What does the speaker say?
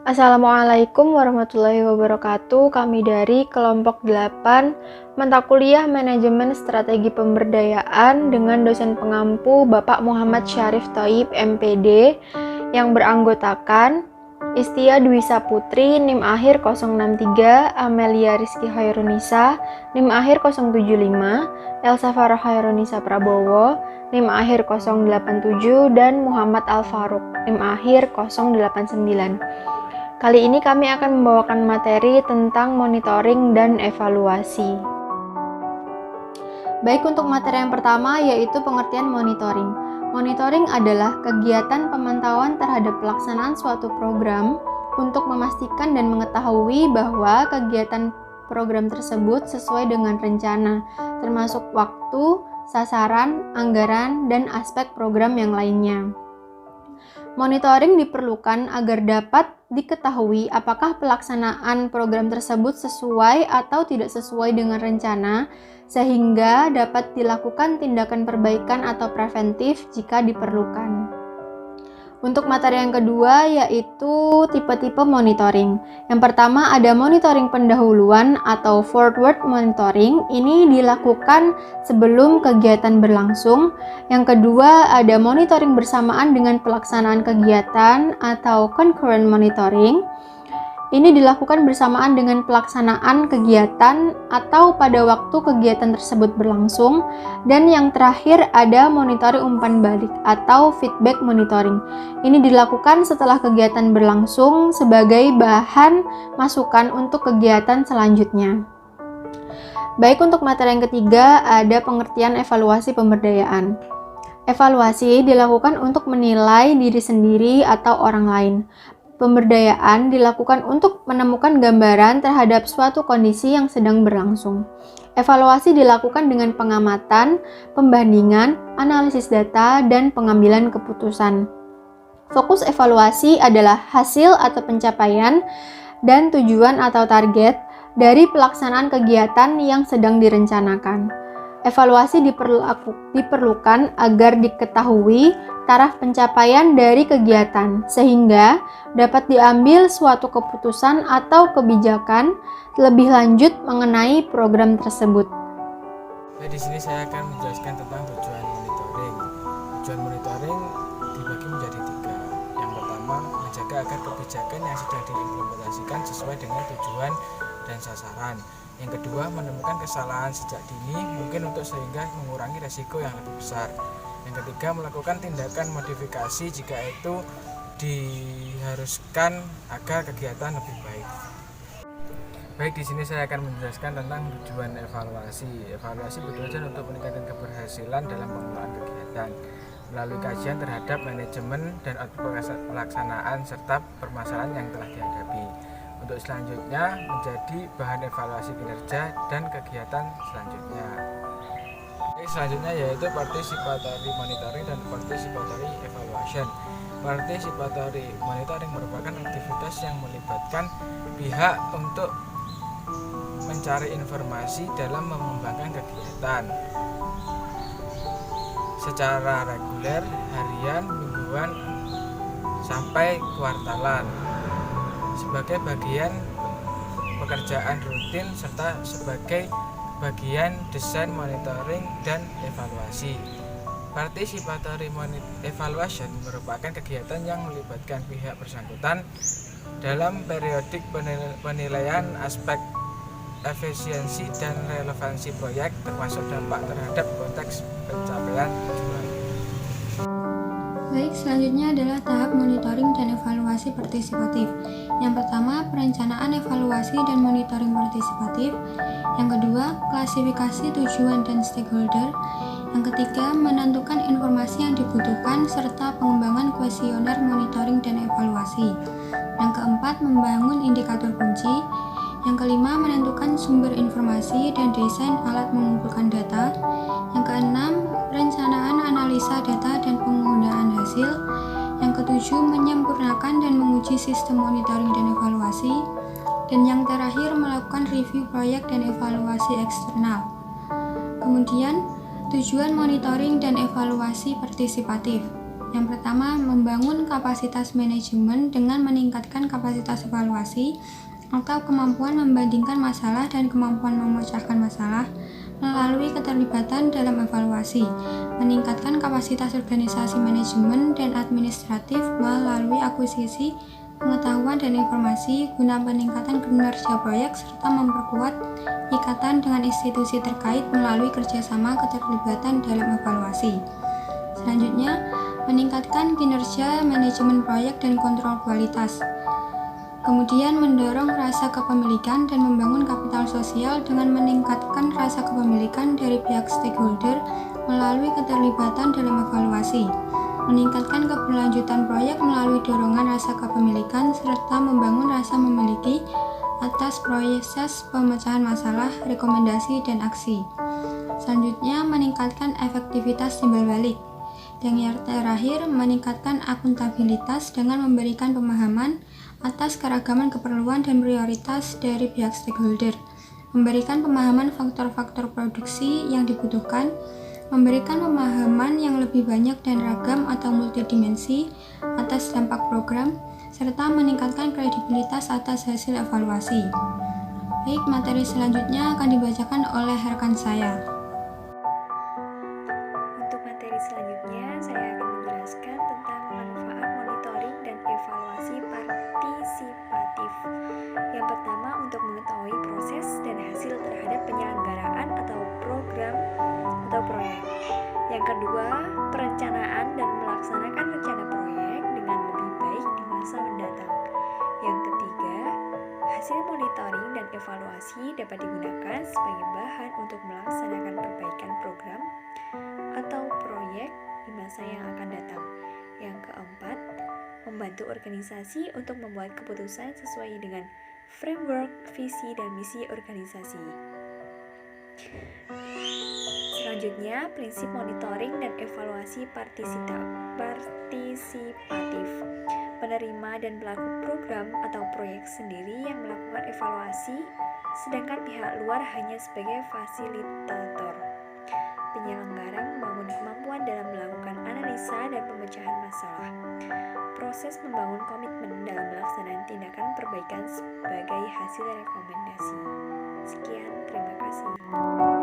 Assalamualaikum warahmatullahi wabarakatuh. Kami dari kelompok 8 mata kuliah Manajemen Strategi Pemberdayaan dengan dosen pengampu Bapak Muhammad Syarif Thoib MPD yang beranggotakan Istia Dwi Saputri, NIM akhir 063, Amelia Rizky Hairunisa, NIM akhir 075, Elsa Farah Hairunisa Prabowo, NIM akhir 087, dan Muhammad Al Faruq, NIM akhir 089. Kali ini kami akan membawakan materi tentang monitoring dan evaluasi. Baik, untuk materi yang pertama yaitu pengertian monitoring. Monitoring adalah kegiatan pemantauan terhadap pelaksanaan suatu program untuk memastikan dan mengetahui bahwa kegiatan program tersebut sesuai dengan rencana, termasuk waktu, sasaran, anggaran, dan aspek program yang lainnya. Monitoring diperlukan agar dapat diketahui apakah pelaksanaan program tersebut sesuai atau tidak sesuai dengan rencana, sehingga dapat dilakukan tindakan perbaikan atau preventif jika diperlukan. Untuk materi yang kedua yaitu tipe-tipe monitoring. Yang pertama ada monitoring pendahuluan atau forward monitoring. Ini dilakukan sebelum kegiatan berlangsung. Yang kedua ada monitoring bersamaan dengan pelaksanaan kegiatan atau concurrent monitoring. Ini dilakukan bersamaan dengan pelaksanaan kegiatan atau pada waktu kegiatan tersebut berlangsung. Dan yang terakhir ada monitoring umpan balik atau feedback monitoring. Ini dilakukan setelah kegiatan berlangsung sebagai bahan masukan untuk kegiatan selanjutnya. Baik, untuk materi yang ketiga ada pengertian evaluasi pemberdayaan. Evaluasi dilakukan untuk menilai diri sendiri atau orang lain. Pemberdayaan dilakukan untuk menemukan gambaran terhadap suatu kondisi yang sedang berlangsung. Evaluasi dilakukan dengan pengamatan, pembandingan, analisis data, dan pengambilan keputusan. Fokus evaluasi adalah hasil atau pencapaian dan tujuan atau target dari pelaksanaan kegiatan yang sedang direncanakan. Evaluasi diperlukan agar diketahui taraf pencapaian dari kegiatan, sehingga dapat diambil suatu keputusan atau kebijakan lebih lanjut mengenai program tersebut. Di sini saya akan menjelaskan tentang tujuan monitoring. Tujuan monitoring dibagi menjadi 3. Yang pertama, menjaga agar kebijakan yang sedang diimplementasikan sesuai dengan tujuan dan sasaran. Yang kedua, menemukan kesalahan sejak dini mungkin untuk sehingga mengurangi resiko yang lebih besar. Yang ketiga, melakukan tindakan modifikasi jika itu diharuskan agar kegiatan lebih baik. Baik, di sini saya akan menjelaskan tentang tujuan evaluasi. Evaluasi bertujuan untuk meningkatkan keberhasilan dalam pengelolaan kegiatan melalui kajian terhadap manajemen dan pelaksanaan serta permasalahan yang telah dihadapi. Untuk selanjutnya menjadi bahan evaluasi kinerja dan kegiatan selanjutnya. Selanjutnya yaitu participatory monitoring dan participatory evaluation. Participatory monitoring merupakan aktivitas yang melibatkan pihak untuk mencari informasi dalam mengembangkan kegiatan secara reguler, harian, mingguan, sampai kuartalan sebagai bagian pekerjaan rutin serta sebagai bagian desain monitoring dan evaluasi. Participatory evaluation merupakan kegiatan yang melibatkan pihak bersangkutan dalam periodik penilaian aspek efisiensi dan relevansi proyek termasuk dampak terhadap konteks pencapaian tujuan. Baik, selanjutnya adalah tahap monitoring dan evaluasi partisipatif. Yang pertama, perencanaan evaluasi dan monitoring partisipatif. Yang kedua, klasifikasi tujuan dan stakeholder. Yang ketiga, menentukan informasi yang dibutuhkan serta pengembangan kuesioner monitoring dan evaluasi. Yang keempat, membangun indikator kunci. Yang kelima, menentukan sumber informasi dan desain alat mengumpulkan data. Yang keenam, perencanaan analisa data dan penggunaan hasil. Yang ketujuh, menyempurnakan dan menguji sistem monitoring dan evaluasi. Dan yang terakhir, melakukan review proyek dan evaluasi eksternal. Kemudian, tujuan monitoring dan evaluasi partisipatif. Yang pertama, membangun kapasitas manajemen dengan meningkatkan kapasitas evaluasi atau kemampuan membandingkan masalah dan kemampuan memecahkan masalah melalui keterlibatan dalam evaluasi, meningkatkan kapasitas organisasi manajemen dan administratif melalui akuisisi pengetahuan dan informasi guna peningkatan kinerja proyek serta memperkuat ikatan dengan institusi terkait melalui kerjasama keterlibatan dalam evaluasi. Selanjutnya, meningkatkan kinerja manajemen proyek dan kontrol kualitas. Kemudian mendorong rasa kepemilikan dan membangun kapital sosial dengan meningkatkan rasa kepemilikan dari pihak stakeholder melalui keterlibatan dalam evaluasi. Meningkatkan keberlanjutan proyek melalui dorongan rasa kepemilikan serta membangun rasa memiliki atas proses pemecahan masalah, rekomendasi, dan aksi. Selanjutnya, meningkatkan efektivitas timbal balik. Dan yang terakhir, meningkatkan akuntabilitas dengan memberikan pemahaman atas keragaman keperluan dan prioritas dari pihak stakeholder, memberikan pemahaman faktor-faktor produksi yang dibutuhkan, memberikan pemahaman yang lebih banyak dan ragam atau multidimensi atas dampak program, serta meningkatkan kredibilitas atas hasil evaluasi. Baik, materi selanjutnya akan dibacakan oleh rekan saya. Untuk materi selanjutnya, saya akan menjelaskan tentang manfaat monitoring dan evaluasi partisipatif. Yang pertama, untuk mengetahui proses dan hasil terhadap penyelenggaraan atau program atau proyek. Yang kedua, perencanaan dan melaksanakan rencana proyek dengan lebih baik di masa mendatang. Yang ketiga, hasil monitoring dan evaluasi dapat digunakan sebagai bahan untuk melaksanakan perbaikan program atau proyek di masa yang akan datang. Yang keempat, membantu organisasi untuk membuat keputusan sesuai dengan framework, visi, dan misi organisasi. Selanjutnya, prinsip monitoring dan evaluasi partisipatif. Penerima dan pelaku program atau proyek sendiri yang melakukan evaluasi, sedangkan pihak luar hanya sebagai fasilitator. Penyelenggara membangun kemampuan dalam melakukan analisa dan pemecahan masalah. Proses membangun komitmen dalam melaksanakan tindakan perbaikan sebagai hasil rekomendasi. Sekian, terima kasih.